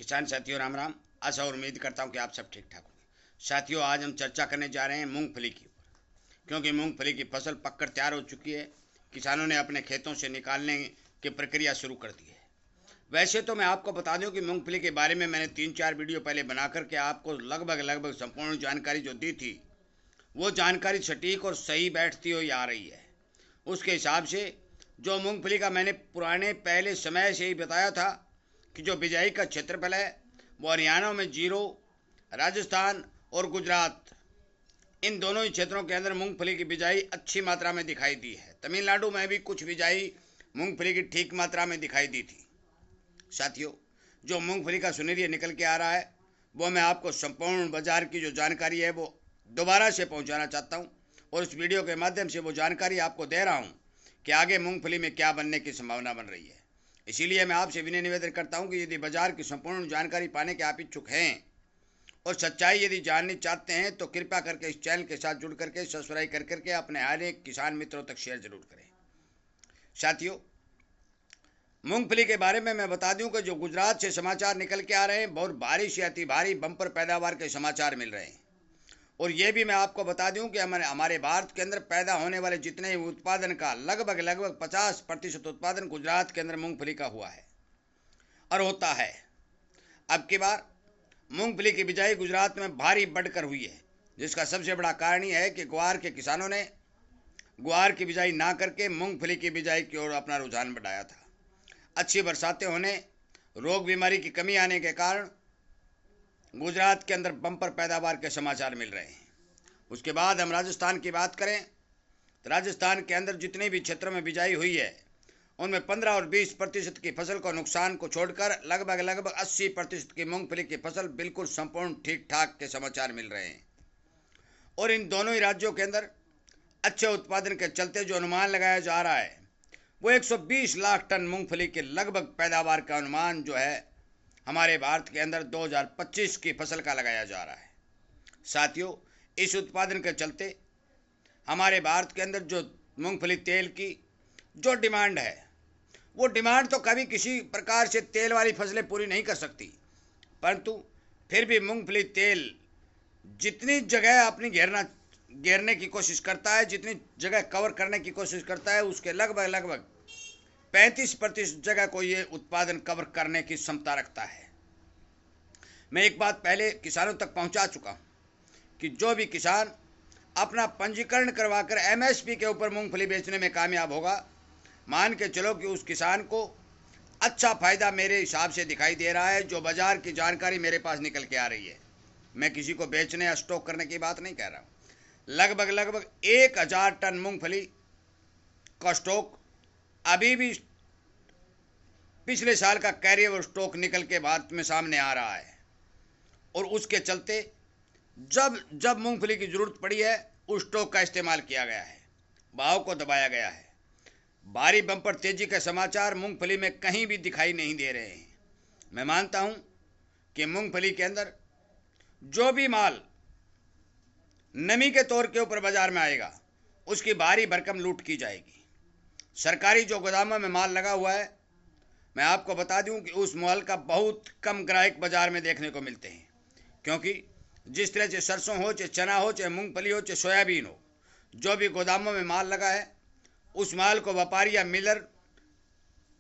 किसान साथियों राम राम। आशा और उम्मीद करता हूँ कि आप सब ठीक ठाक होंगे। साथियों आज हम चर्चा करने जा रहे हैं मूंगफली की, क्योंकि मूंगफली की फसल पककर तैयार हो चुकी है। किसानों ने अपने खेतों से निकालने की प्रक्रिया शुरू कर दी है। वैसे तो मैं आपको बता दूं कि मूंगफली के बारे में मैंने 3-4 वीडियो पहले बना करके आपको लगभग संपूर्ण जानकारी जो दी थी, वो जानकारी सटीक और सही बैठती हुई आ रही है। उसके हिसाब से जो मूंगफली का मैंने पुराने पहले समय से ही बताया था कि जो बिजाई का क्षेत्रफल है वो हरियाणा में 0, राजस्थान और गुजरात, इन दोनों ही क्षेत्रों के अंदर मूंगफली की बिजाई अच्छी मात्रा में दिखाई दी है। तमिलनाडु में भी कुछ बिजाई मूंगफली की ठीक मात्रा में दिखाई दी थी। साथियों, जो मूंगफली का सुनेरिया निकल के आ रहा है वो मैं आपको संपूर्ण बाजार की जो जानकारी है वो दोबारा से पहुंचाना चाहता हूं, और इस वीडियो के माध्यम से वो जानकारी आपको दे रहा हूं कि आगे मूंगफली में क्या बनने की संभावना बन रही है। इसीलिए मैं आपसे विनय निवेदन करता हूं कि यदि बाजार की संपूर्ण जानकारी पाने के आप इच्छुक हैं और सच्चाई यदि जाननी चाहते हैं तो कृपया करके इस चैनल के साथ जुड़ करके सब्सक्राइब कर करके अपने हर एक किसान मित्रों तक शेयर जरूर करें। साथियों, मूंगफली के बारे में मैं बता दूं कि जो गुजरात से समाचार निकल के आ रहे हैं, बहुत भारी से अति भारी बम्पर पैदावार के समाचार मिल रहे हैं। और ये भी मैं आपको बता दूं कि हमारे भारत के अंदर पैदा होने वाले जितने ही उत्पादन का लगभग 50% उत्पादन गुजरात के अंदर मूंगफली का हुआ है और होता है। अब की बार मूंगफली की बिजाई गुजरात में भारी बढ़कर हुई है, जिसका सबसे बड़ा कारण यह है कि ग्वार के किसानों ने ग्वार की बिजाई ना करके मूंगफली की बिजाई की ओर अपना रुझान बढ़ाया था। अच्छी बरसातें होने, रोग बीमारी की कमी आने के कारण गुजरात के अंदर बम्पर पैदावार के समाचार मिल रहे हैं। उसके बाद हम राजस्थान की बात करें तो राजस्थान के अंदर जितने भी क्षेत्रों में बिजाई हुई है उनमें 15 और 20% की फसल को नुकसान को छोड़कर लगभग 80% की मूंगफली की फसल बिल्कुल संपूर्ण ठीक ठाक के समाचार मिल रहे हैं। और इन दोनों ही राज्यों के अंदर अच्छे उत्पादन के चलते जो अनुमान लगाया जा रहा है वो 120 लाख टन मूंगफली के लगभग पैदावार का अनुमान जो है हमारे भारत के अंदर 2025 की फसल का लगाया जा रहा है। साथियों, इस उत्पादन के चलते हमारे भारत के अंदर जो मूंगफली तेल की जो डिमांड है, वो डिमांड तो कभी किसी प्रकार से तेल वाली फसलें पूरी नहीं कर सकती, परंतु फिर भी मूंगफली तेल जितनी जगह अपनी घेरने की कोशिश करता है, जितनी जगह कवर करने की कोशिश करता है, उसके लगभग 35% जगह को ये उत्पादन कवर करने की क्षमता रखता है। मैं एक बात पहले किसानों तक पहुंचा चुका हूं कि जो भी किसान अपना पंजीकरण करवाकर एमएसपी के ऊपर मूंगफली बेचने में कामयाब होगा, मान के चलो कि उस किसान को अच्छा फायदा मेरे हिसाब से दिखाई दे रहा है। जो बाजार की जानकारी मेरे पास निकल के आ रही है, मैं किसी को बेचने या स्टॉक करने की बात नहीं कह रहा हूं। लगभग 1000 टन मूंगफली का स्टॉक अभी भी पिछले साल का कैरी ओवर स्टॉक निकल के भारत में सामने आ रहा है। और उसके चलते जब जब मूंगफली की जरूरत पड़ी है उस स्टॉक का इस्तेमाल किया गया है, भाव को दबाया गया है। भारी बम्पर तेजी के समाचार मूंगफली में कहीं भी दिखाई नहीं दे रहे हैं। मैं मानता हूं कि मूंगफली के अंदर जो भी माल नमी के तौर के ऊपर बाजार में आएगा उसकी भारी भरकम लूट की जाएगी। सरकारी जो गोदामों में माल लगा हुआ है, मैं आपको बता दूं कि उस माल का बहुत कम ग्राहक बाजार में देखने को मिलते हैं, क्योंकि जिस तरह से सरसों हो, चाहे चना हो, चाहे मूंगफली हो, चाहे सोयाबीन हो, जो भी गोदामों में माल लगा है उस माल को व्यापारी या मिलर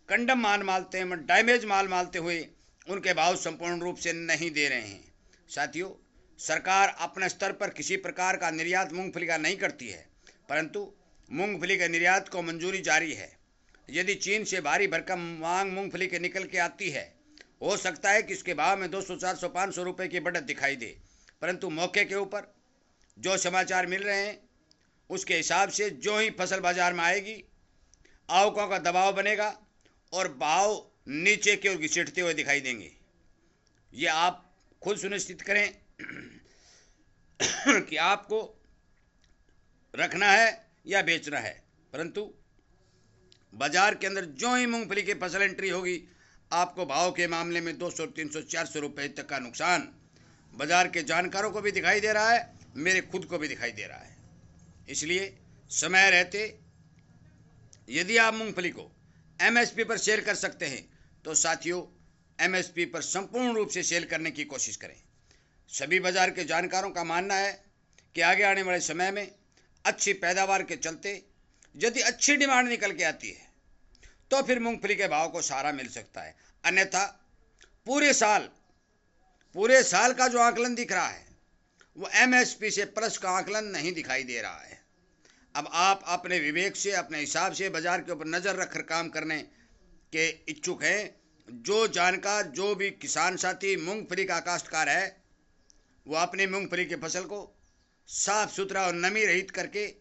कंडम माल मालते हैं, डैमेज माल मालते हुए उनके भाव संपूर्ण रूप से नहीं दे रहे हैं। साथियों, सरकार अपने स्तर पर किसी प्रकार का निर्यात मूंगफली का नहीं करती है, परंतु मूंगफली के निर्यात को मंजूरी जारी है। यदि चीन से भारी भरकम मांग मूंगफली के निकल के आती है, हो सकता है कि इसके भाव में 200, 400, 500 रुपये की बढ़त दिखाई दे, परंतु मौके के ऊपर जो समाचार मिल रहे हैं उसके हिसाब से जो ही फसल बाजार में आएगी, आवकों का दबाव बनेगा और भाव नीचे की ओर घिसटते हुए दिखाई देंगे। ये आप खुद सुनिश्चित करें कि आपको रखना है या बेचना है, परंतु बाजार के अंदर जो ही मूंगफली की फसल एंट्री होगी आपको भाव के मामले में 200, 300, 400 रुपये तक का नुकसान बाजार के जानकारों को भी दिखाई दे रहा है, मेरे खुद को भी दिखाई दे रहा है। इसलिए समय रहते यदि आप मूंगफली को एमएसपी पर शेयर कर सकते हैं तो साथियों एमएसपी पर संपूर्ण रूप से सेल करने की कोशिश करें। सभी बाजार के जानकारों का मानना है कि आगे आने वाले समय में अच्छी पैदावार के चलते यदि अच्छी डिमांड निकल के आती है तो फिर मूंगफली के भाव को सहारा मिल सकता है। अन्यथा पूरे साल का जो आकलन दिख रहा है वो एमएसपी से प्लस का आकलन नहीं दिखाई दे रहा है। अब आप अपने विवेक से, अपने हिसाब से बाजार के ऊपर नज़र रखकर काम करने के इच्छुक हैं। जो जानकार, जो भी किसान साथी मूंगफली का काश्तकार है, वो अपनी मूंगफली की फसल को साफ सुथरा और नमी रहित करके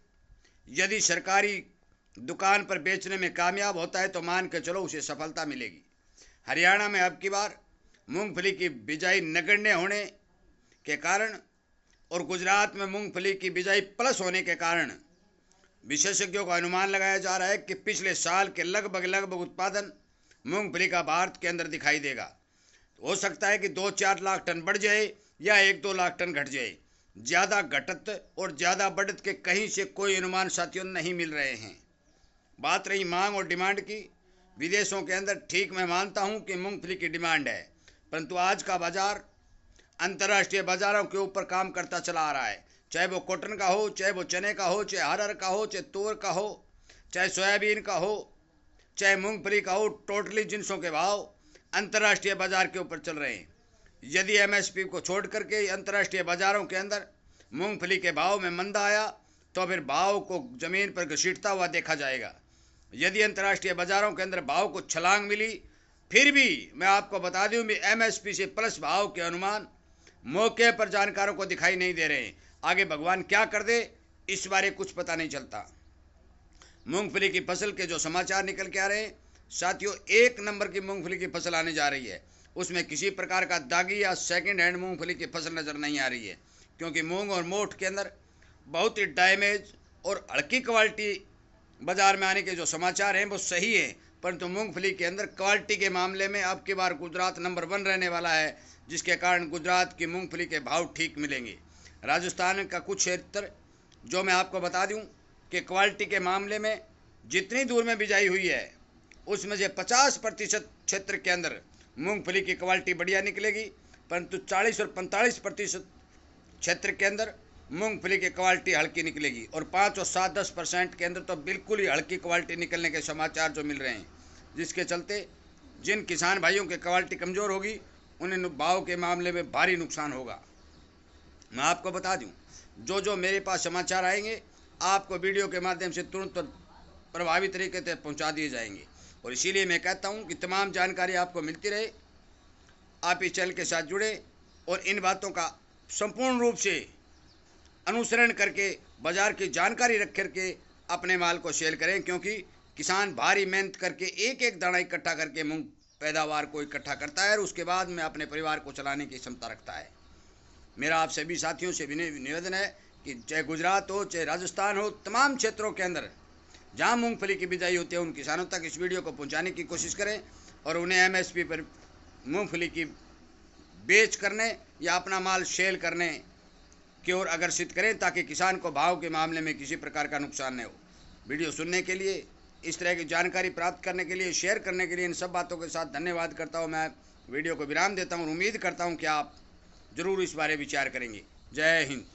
यदि सरकारी दुकान पर बेचने में कामयाब होता है तो मान के चलो उसे सफलता मिलेगी। हरियाणा में अब की बार मूंगफली की बिजाई नगण्य होने के कारण और गुजरात में मूंगफली की बिजाई प्लस होने के कारण विशेषज्ञों का अनुमान लगाया जा रहा है कि पिछले साल के लगभग उत्पादन मूंगफली का भारत के अंदर दिखाई देगा। हो सकता है कि 2-4 लाख टन बढ़ जाए या 1-2 लाख टन घट जाए। ज़्यादा घटत और ज़्यादा बढ़त के कहीं से कोई अनुमान साथियों नहीं मिल रहे हैं। बात रही मांग और डिमांड की, विदेशों के अंदर ठीक मैं मानता हूं कि मूंगफली की डिमांड है, परंतु आज का बाजार अंतर्राष्ट्रीय बाजारों के ऊपर काम करता चला आ रहा है। चाहे वो कॉटन का हो, चाहे वो चने का हो, चाहे अरहर का हो, चाहे तूर का हो, चाहे सोयाबीन का हो, चाहे मूंगफली का हो, टोटली जिनसों के भाव अंतर्राष्ट्रीय बाजार के ऊपर चल रहे हैं। यदि एमएसपी को छोड़ करके अंतर्राष्ट्रीय बाजारों के अंदर मूंगफली के भाव में मंदा आया तो फिर भाव को ज़मीन पर घसीटता हुआ देखा जाएगा। यदि अंतर्राष्ट्रीय बाजारों के अंदर भाव को छलांग मिली, फिर भी मैं आपको बता दूं भी एमएसपी से प्लस भाव के अनुमान मौके पर जानकारों को दिखाई नहीं दे रहे हैं। आगे भगवान क्या कर दे इस बारे कुछ पता नहीं चलता। मूंगफली की फसल के जो समाचार निकल के आ रहे हैं साथियों, 1 नंबर की मूंगफली की फसल आने जा रही है। उसमें किसी प्रकार का दागी या सेकंड हैंड मूंगफली की फसल नज़र नहीं आ रही है, क्योंकि मूंग और मोठ के अंदर बहुत ही डैमेज और हल्की क्वालिटी बाजार में आने के जो समाचार हैं वो सही हैं, परंतु मूंगफली के अंदर क्वालिटी के मामले में अब की बार गुजरात नंबर 1 रहने वाला है, जिसके कारण गुजरात की मूंगफली के भाव ठीक मिलेंगे। राजस्थान का कुछ क्षेत्र जो मैं आपको बता दूं कि क्वालिटी के मामले में जितनी दूर में बिजाई हुई है उसमें से 50% क्षेत्र के अंदर मूंगफली की क्वालिटी बढ़िया निकलेगी, परंतु 40 और 45% क्षेत्र के अंदर मूंगफली की क्वालिटी हल्की निकलेगी और 5 और 7-10% के अंदर तो बिल्कुल ही हल्की क्वालिटी निकलने के समाचार जो मिल रहे हैं, जिसके चलते जिन किसान भाइयों की क्वालिटी कमज़ोर होगी उन्हें भाव के मामले में भारी नुकसान होगा। मैं आपको बता दूं, जो मेरे पास समाचार आएंगे आपको वीडियो के माध्यम से तुरंत प्रभावी तरीके से पहुंचा दिए जाएंगे, और इसीलिए मैं कहता हूं कि तमाम जानकारी आपको मिलती रहे। आप इस चैनल के साथ जुड़े और इन बातों का संपूर्ण रूप से अनुसरण करके बाजार की जानकारी रख करके अपने माल को सेल करें, क्योंकि किसान भारी मेहनत करके एक दाना इकट्ठा करके मूंग पैदावार को इकट्ठा करता है और उसके बाद में अपने परिवार को चलाने की क्षमता रखता है। मेरा आप सभी साथियों से निवेदन है कि चाहे गुजरात हो, चाहे राजस्थान हो, तमाम क्षेत्रों के अंदर जहां मूंगफली की बिजाई होती है उन किसानों तक इस वीडियो को पहुंचाने की कोशिश करें और उन्हें एमएसपी पर मूंगफली की बेच करने या अपना माल सेल करने की ओर अग्रसित करें, ताकि किसान को भाव के मामले में किसी प्रकार का नुकसान न हो। वीडियो सुनने के लिए, इस तरह की जानकारी प्राप्त करने के लिए, शेयर करने के लिए इन सब बातों के साथ धन्यवाद करता हूँ। मैं वीडियो को विराम देता हूँ और उम्मीद करता हूँ कि आप ज़रूर इस बारे विचार करेंगे। जय हिंद।